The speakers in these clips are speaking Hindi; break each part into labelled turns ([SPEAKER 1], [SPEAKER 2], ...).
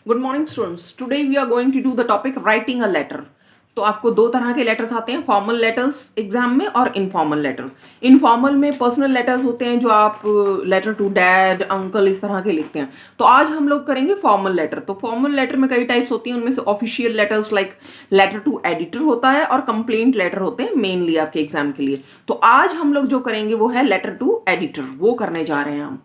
[SPEAKER 1] Good morning students, today we are going to do the topic writing a letter. तो आपको दो तरह के लेटर्स आते हैं, फॉर्मल लेटर्स एग्जाम में और इनफॉर्मल लेटर। इनफॉर्मल में पर्सनल लेटर्स होते हैं जो आप लेटर टू डैड, अंकल इस तरह के लिखते हैं। तो आज हम लोग करेंगे फॉर्मल लेटर। तो फॉर्मल लेटर में कई टाइप्स होती हैं, उनमें से official letters like letter to editor होता है और कंप्लेंट लेटर होते हैं मेनली आपके एग्जाम के लिए। तो आज हम लोग जो करेंगे वो है लेटर टू एडिटर, वो करने जा रहे हैं हम।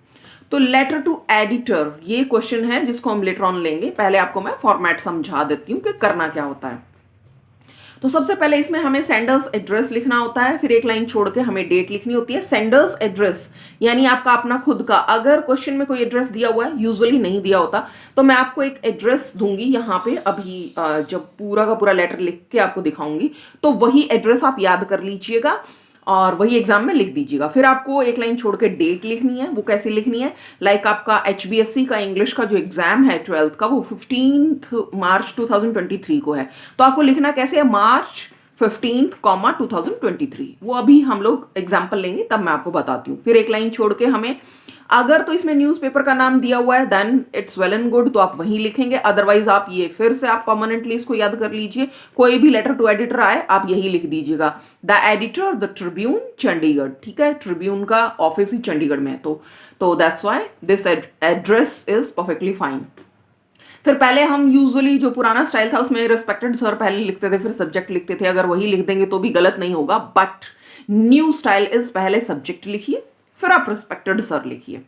[SPEAKER 1] तो लेटर टू एडिटर ये क्वेश्चन है जिसको हम लेटर ऑन लेंगे। पहले आपको मैं फॉर्मेट समझा देती हूँ कि करना क्या होता है। तो सबसे पहले इसमें हमें सेंडर्स एड्रेस लिखना होता है, फिर एक लाइन छोड़ के हमें डेट लिखनी होती है। सेंडर्स एड्रेस यानी आपका अपना खुद का, अगर क्वेश्चन में कोई एड्रेस दिया हुआ है, यूजुअली नहीं दिया होता, तो मैं आपको एक एड्रेस दूंगी यहाँ पे अभी जब पूरा का पूरा लेटर लिख के आपको दिखाऊंगी, तो वही एड्रेस आप याद कर लीजिएगा और वही एग्जाम में लिख दीजिएगा। फिर आपको एक लाइन छोड़ के डेट लिखनी है। वो कैसे लिखनी है, लाइक आपका HBSC का इंग्लिश का जो एग्जाम है 12th का, वो 15 मार्च 2023 को है। तो आपको लिखना कैसे है, मार्च 15 2023। वो अभी हम लोग एग्जाम्पल लेंगे तब मैं आपको बताती हूँ। फिर एक लाइन छोड़ के हमें, अगर तो इसमें न्यूज़पेपर का नाम दिया हुआ है then it's well and good, तो आप वहीं लिखेंगे। अदरवाइज आप ये फिर से आप परमानेंटली इसको याद कर लीजिए, कोई भी लेटर टू एडिटर आए आप यही लिख दीजिएगा, the editor the Tribune Chandigarh. ठीक है, ट्रिब्यून का ऑफिस ही चंडीगढ़ में है, तो that's why this address is perfectly fine. फिर पहले हम यूजुअली जो पुराना स्टाइल था उसमें रिस्पेक्टेड सर पहले लिखते थे, फिर सब्जेक्ट लिखते थे। अगर वही लिख देंगे तो भी गलत नहीं होगा, बट न्यू स्टाइल इज पहले सब्जेक्ट लिखिए फिर आप रिस्पेक्टेड सर लिखिए।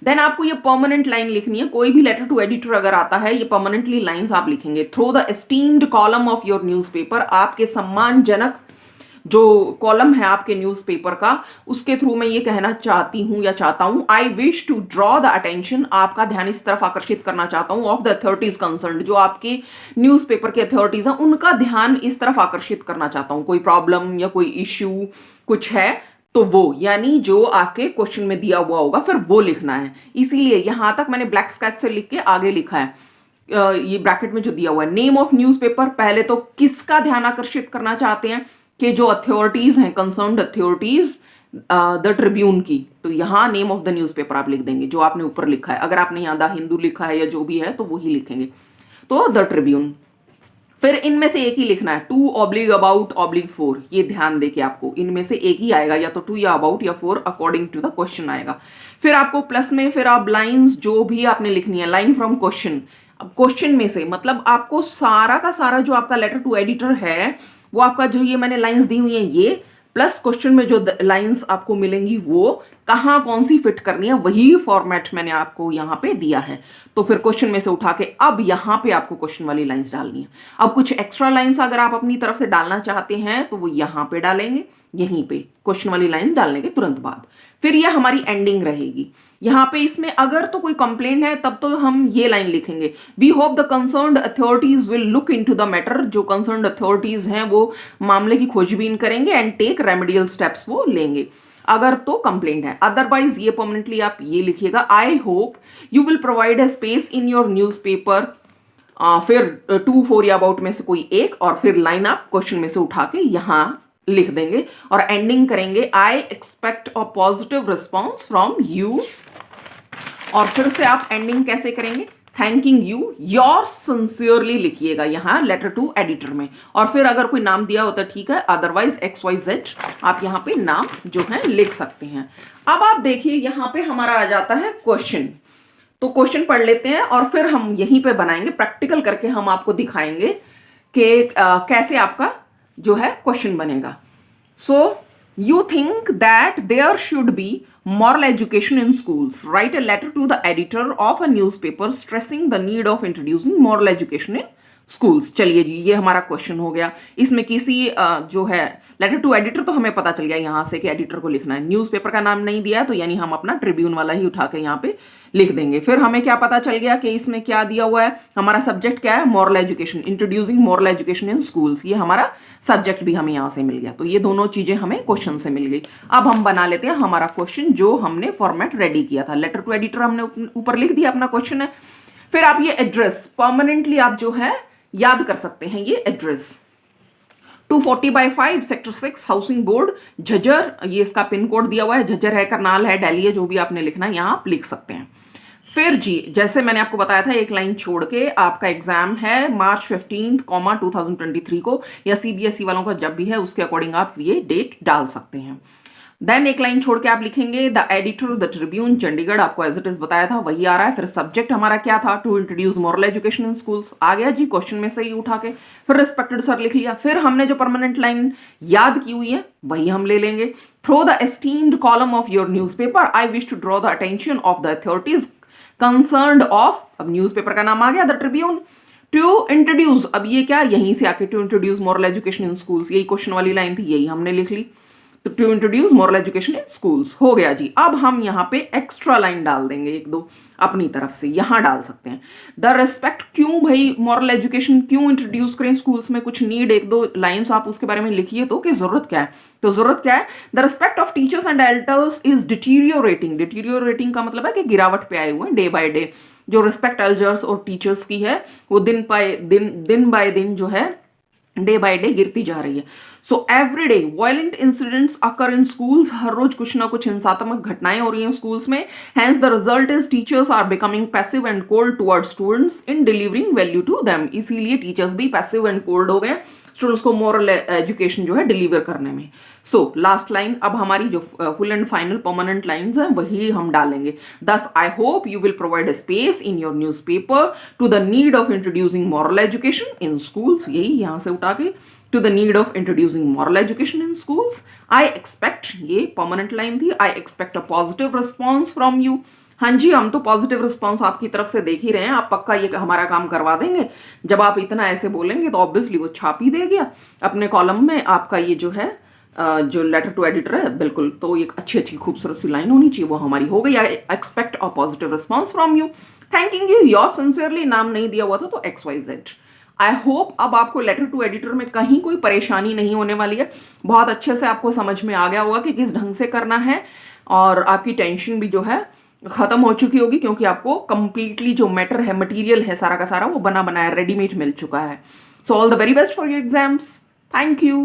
[SPEAKER 1] देन आपको ये परमानेंट लाइन लिखनी है। कोई भी लेटर टू एडिटर अगर आता है, ये परमानेंटली लाइंस आप लिखेंगे। Through the esteemed column of your newspaper, आपके सम्मानजनक जो कॉलम है आपके न्यूज़पेपर का, उसके थ्रू मैं ये कहना चाहती हूँ या चाहता हूँ, I wish to draw the attention, आपका ध्यान इस तरफ आकर्षित करना चाहता हूँ, ऑफ द अथॉरिटीज कंसर्न, जो आपके न्यूज़पेपर के अथॉरिटीज हैं उनका ध्यान इस तरफ आकर्षित करना चाहता हूँ। कोई प्रॉब्लम या कोई इश्यू कुछ है तो वो, यानी जो आपके क्वेश्चन में दिया हुआ होगा फिर वो लिखना है। इसीलिए यहां तक मैंने ब्लैक स्केच से लिख के आगे लिखा है, ये ब्रैकेट में जो दिया हुआ है, नेम ऑफ न्यूज़पेपर। पहले तो किसका ध्यान आकर्षित करना चाहते हैं, कि जो अथॉरिटीज हैं, कंसर्न्ड अथॉरिटीज द ट्रिब्यून की। तो यहाँ नेम ऑफ द न्यूज़पेपर आप लिख देंगे जो आपने ऊपर लिखा है। अगर आपने यहाँ द हिंदू लिखा है या जो भी है तो वही लिखेंगे, तो द ट्रिब्यून। फिर इनमें से एक ही लिखना है, to oblige about oblige for. ये ध्यान देके आपको इनमें से एक ही आएगा, या तो टू या अबाउट या for, according to the question आएगा। फिर आपको प्लस में फिर आप लाइंस जो भी आपने लिखनी है, लाइन फ्रॉम क्वेश्चन। अब क्वेश्चन में से मतलब आपको सारा का सारा जो आपका लेटर टू एडिटर है, वो आपका जो ये मैंने लाइंस दी हुई हैं ये, प्लस क्वेश्चन में जो लाइंस आपको मिलेंगी वो कहाँ कौन सी फिट करनी है, वही फॉर्मेट मैंने आपको यहाँ पे दिया है। तो फिर क्वेश्चन में से उठा के अब यहाँ पे आपको क्वेश्चन वाली लाइंस डालनी है। अब कुछ एक्स्ट्रा लाइंस अगर आप अपनी तरफ से डालना चाहते हैं तो वो यहाँ पे डालेंगे, यहीं पे क्वेश्चन वाली लाइन डालने के तुरंत बाद। फिर ये हमारी एंडिंग रहेगी। यहाँ पे इसमें अगर तो कोई कंप्लेंट है तब तो हम ये लाइन लिखेंगे, we hope the concerned authorities will look into the matter. जो कंसर्न्ड अथॉरिटीज हैं वो मामले की खोजबीन करेंगे एंड टेक रेमेडियल स्टेप्स वो लेंगे, अगर तो कंप्लेंट है। अदरवाइज ये परमानेंटली आप ये लिखिएगा, आई hope you will provide a space in your newspaper. फिर टू, फोर या अबाउट में से कोई एक, और फिर लाइन आप क्वेश्चन में से उठा के यहां लिख देंगे और एंडिंग करेंगे, आई expect a positive response from you. और फिर से आप एंडिंग कैसे करेंगे, थैंकिंग यू योर सिंसियरली लिखिएगा यहां लेटर टू एडिटर में। और फिर अगर कोई नाम दिया होता ठीक है, अदरवाइज XYZ आप यहां पे नाम जो है लिख सकते हैं। अब आप देखिए यहां पे हमारा आ जाता है क्वेश्चन। तो क्वेश्चन पढ़ लेते हैं और फिर हम यहीं पे बनाएंगे, प्रैक्टिकल करके हम आपको दिखाएंगे कि कैसे आपका जो है क्वेश्चन बनेगा। सो you think that there should be moral education in schools. Write a letter to the editor of a newspaper stressing the need of introducing moral education in schools. चलिए जी, ये हमारा क्वेश्चन हो गया। इसमें किसी जो है लेटर टू एडिटर तो हमें पता चल गया यहाँ से कि एडिटर को लिखना है। न्यूज़पेपर का नाम नहीं दिया तो यानी हम अपना ट्रिब्यून वाला ही उठा के यहाँ पे लिख देंगे। फिर हमें क्या पता चल गया कि इसमें क्या दिया हुआ है, हमारा सब्जेक्ट क्या है, moral education, introducing moral education in schools. ये हमारा सब्जेक्ट भी हमें यहाँ से मिल गया। तो ये दोनों चीजें हमें क्वेश्चन से मिल गई। अब हम बना लेते हैं हमारा क्वेश्चन जो हमने फॉर्मेट रेडी किया था। लेटर टू एडिटर हमने ऊपर लिख दिया, अपना क्वेश्चन है। फिर आप ये एड्रेस परमानेंटली आप जो है याद कर सकते हैं। ये address 240/5 sector 6 housing board Jhajjar, ये इसका पिन कोड दिया हुआ है। झज्जर है, करनाल है, दिल्ली है, जो भी आपने लिखना है यहाँ आप लिख सकते हैं। फिर जी जैसे मैंने आपको बताया था एक लाइन छोड़ के आपका एग्जाम है मार्च 15 2023 को, या सीबीएसई वालों का जब भी है उसके अकॉर्डिंग आप ये डेट डाल सकते हैं। देन एक लाइन छोड़ के आप लिखेंगे the editor the Tribune Chandigarh, आपको एज इट इज बताया था वही आ रहा है। फिर सब्जेक्ट हमारा क्या था, to introduce moral education in schools, आ गया जी क्वेश्चन में से ही उठा के। फिर रिस्पेक्टेड सर लिख लिया। फिर हमने जो परमानेंट लाइन याद की हुई है वही हम ले लेंगे। Through the esteemed column of your newspaper I wish to draw the attention of the authorities concerned of, अब न्यूज़पेपर का नाम आ गया द ट्रिब्यून। टू इंट्रोड्यूस, अब ये क्या यहीं से आके to introduce moral education in schools, यही क्वेश्चन वाली लाइन थी, यही हमने लिख ली। तो to introduce moral education in schools हो गया जी। अब हम यहाँ पे एक्स्ट्रा लाइन डाल देंगे एक दो अपनी तरफ से, यहां डाल सकते हैं द रेस्पेक्ट, क्यों भाई मॉरल एजुकेशन क्यों इंट्रोड्यूस करें स्कूल्स में, कुछ नीड एक दो लाइंस आप उसके बारे में लिखिए तो कि जरूरत क्या है। तो जरूरत क्या है, the respect of teachers and elders is deteriorating, deteriorating का मतलब है कि गिरावट पे आए हुए हैं डे बाय डे। जो रिस्पेक्ट एल्डर्स और टीचर्स की है वो दिन बाय दिन जो है डे बाय डे गिरती जा रही है। So every day violent incidents occur in schools, हर रोज कुछ ना कुछ हिंसात्मक घटनाएं हो रही हैं स्कूल्स में। Hence the result is teachers are becoming passive and cold towards students in delivering value to them, इसीलिए टीचर्स भी पैसिव एंड कोल्ड हो गए स्टूडेंट्स को मॉरल एजुकेशन जो है डिलीवर करने में। सो लास्ट लाइन अब हमारी जो full and final permanent lines हैं वही हम डालेंगे। Thus I hope you will provide a space in your newspaper to the need of introducing moral education in schools, यही यहां से उठा के to the need of introducing moral education in schools. I expect, ये परमानेंट लाइन थी, I expect a positive response from you. हाँ जी, हम तो पॉजिटिव रिस्पॉन्स आपकी तरफ से देख ही रहे हैं, आप पक्का ये हमारा काम करवा देंगे। जब आप इतना ऐसे बोलेंगे तो ऑब्वियसली वो छाप ही दे गया अपने कॉलम में आपका ये जो है जो लेटर टू एडिटर है, बिल्कुल। तो एक अच्छी अच्छी खूबसूरत सी लाइन होनी चाहिए, वो हमारी हो गई। आई expect a positive response from you, thanking you your sincerely, नाम नहीं दिया हुआ था तो XYZ। आई होप अब आपको लेटर टू एडिटर में कहीं कोई परेशानी नहीं होने वाली है, बहुत अच्छे से आपको समझ में आ गया होगा कि किस ढंग से करना है, और आपकी टेंशन भी जो है खत्म हो चुकी होगी, क्योंकि आपको कंप्लीटली जो मैटर है, मटेरियल है सारा का सारा, वो बना बनाया रेडीमेड मिल चुका है। So all the very best for your exams, thank you.